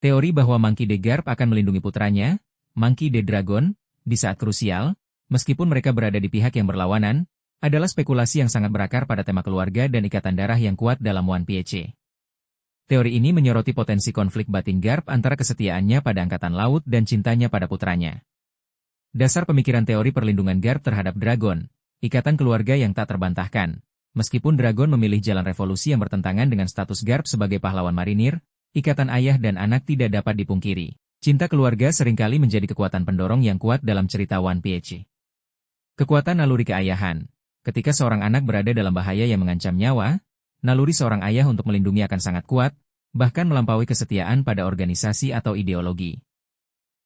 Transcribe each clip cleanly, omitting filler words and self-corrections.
Teori bahwa Monkey D. Garp akan melindungi putranya, Monkey D. Dragon, di saat krusial, meskipun mereka berada di pihak yang berlawanan, adalah spekulasi yang sangat berakar pada tema keluarga dan ikatan darah yang kuat dalam One Piece. Teori ini menyoroti potensi konflik batin Garp antara kesetiaannya pada Angkatan Laut dan cintanya pada putranya. Dasar pemikiran teori perlindungan Garp terhadap Dragon, ikatan keluarga yang tak terbantahkan. Meskipun Dragon memilih jalan revolusi yang bertentangan dengan status Garp sebagai pahlawan marinir, ikatan ayah dan anak tidak dapat dipungkiri. Cinta keluarga seringkali menjadi kekuatan pendorong yang kuat dalam cerita One Piece. Kekuatan naluri keayahan. Ketika seorang anak berada dalam bahaya yang mengancam nyawa, naluri seorang ayah untuk melindungi akan sangat kuat, bahkan melampaui kesetiaan pada organisasi atau ideologi.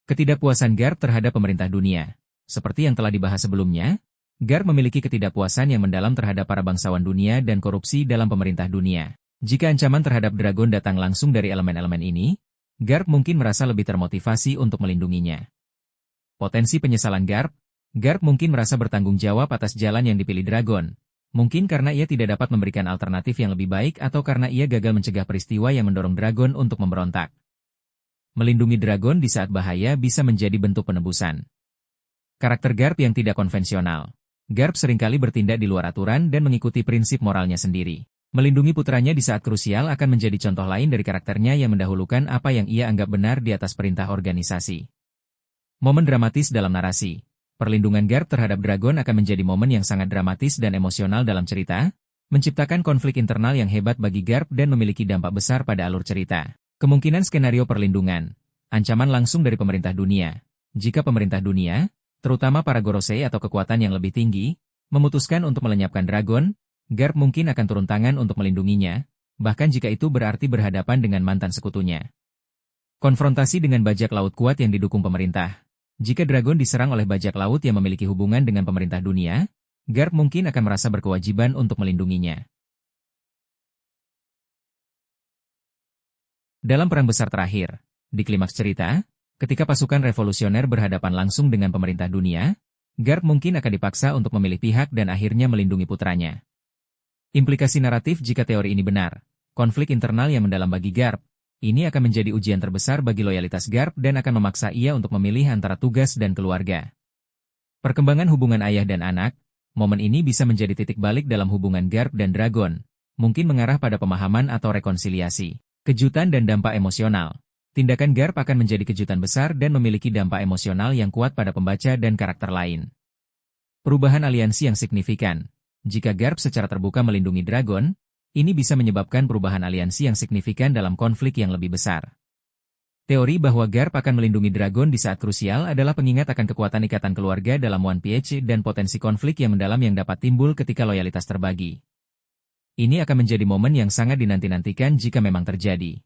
Ketidakpuasan Garp terhadap pemerintah dunia. Seperti yang telah dibahas sebelumnya, Garp memiliki ketidakpuasan yang mendalam terhadap para bangsawan dunia dan korupsi dalam pemerintah dunia. Jika ancaman terhadap Dragon datang langsung dari elemen-elemen ini, Garp mungkin merasa lebih termotivasi untuk melindunginya. Potensi penyesalan Garp mungkin merasa bertanggung jawab atas jalan yang dipilih Dragon. Mungkin karena ia tidak dapat memberikan alternatif yang lebih baik atau karena ia gagal mencegah peristiwa yang mendorong Dragon untuk memberontak. Melindungi Dragon di saat bahaya bisa menjadi bentuk penebusan. Karakter Garp yang tidak konvensional. Garp seringkali bertindak di luar aturan dan mengikuti prinsip moralnya sendiri. Melindungi putranya di saat krusial akan menjadi contoh lain dari karakternya yang mendahulukan apa yang ia anggap benar di atas perintah organisasi. Momen dramatis dalam narasi. Perlindungan Garp terhadap Dragon akan menjadi momen yang sangat dramatis dan emosional dalam cerita, menciptakan konflik internal yang hebat bagi Garp dan memiliki dampak besar pada alur cerita. Kemungkinan skenario perlindungan. Ancaman langsung dari pemerintah dunia. Jika pemerintah dunia, terutama para Gorosei atau kekuatan yang lebih tinggi, memutuskan untuk melenyapkan Dragon, Garp mungkin akan turun tangan untuk melindunginya, bahkan jika itu berarti berhadapan dengan mantan sekutunya. Konfrontasi dengan bajak laut kuat yang didukung pemerintah. Jika Dragon diserang oleh bajak laut yang memiliki hubungan dengan pemerintah dunia, Garp mungkin akan merasa berkewajiban untuk melindunginya. Dalam perang besar terakhir, di klimaks cerita, ketika pasukan revolusioner berhadapan langsung dengan pemerintah dunia, Garp mungkin akan dipaksa untuk memilih pihak dan akhirnya melindungi putranya. Implikasi naratif jika teori ini benar, konflik internal yang mendalam bagi Garp, ini akan menjadi ujian terbesar bagi loyalitas Garp dan akan memaksa ia untuk memilih antara tugas dan keluarga. Perkembangan hubungan ayah dan anak, momen ini bisa menjadi titik balik dalam hubungan Garp dan Dragon, mungkin mengarah pada pemahaman atau rekonsiliasi. Kejutan dan dampak emosional. Tindakan Garp akan menjadi kejutan besar dan memiliki dampak emosional yang kuat pada pembaca dan karakter lain. Perubahan aliansi yang signifikan. Jika Garp secara terbuka melindungi Dragon, ini bisa menyebabkan perubahan aliansi yang signifikan dalam konflik yang lebih besar. Teori bahwa Garp akan melindungi Dragon di saat krusial adalah pengingat akan kekuatan ikatan keluarga dalam One Piece dan potensi konflik yang mendalam yang dapat timbul ketika loyalitas terbagi. Ini akan menjadi momen yang sangat dinanti-nantikan jika memang terjadi.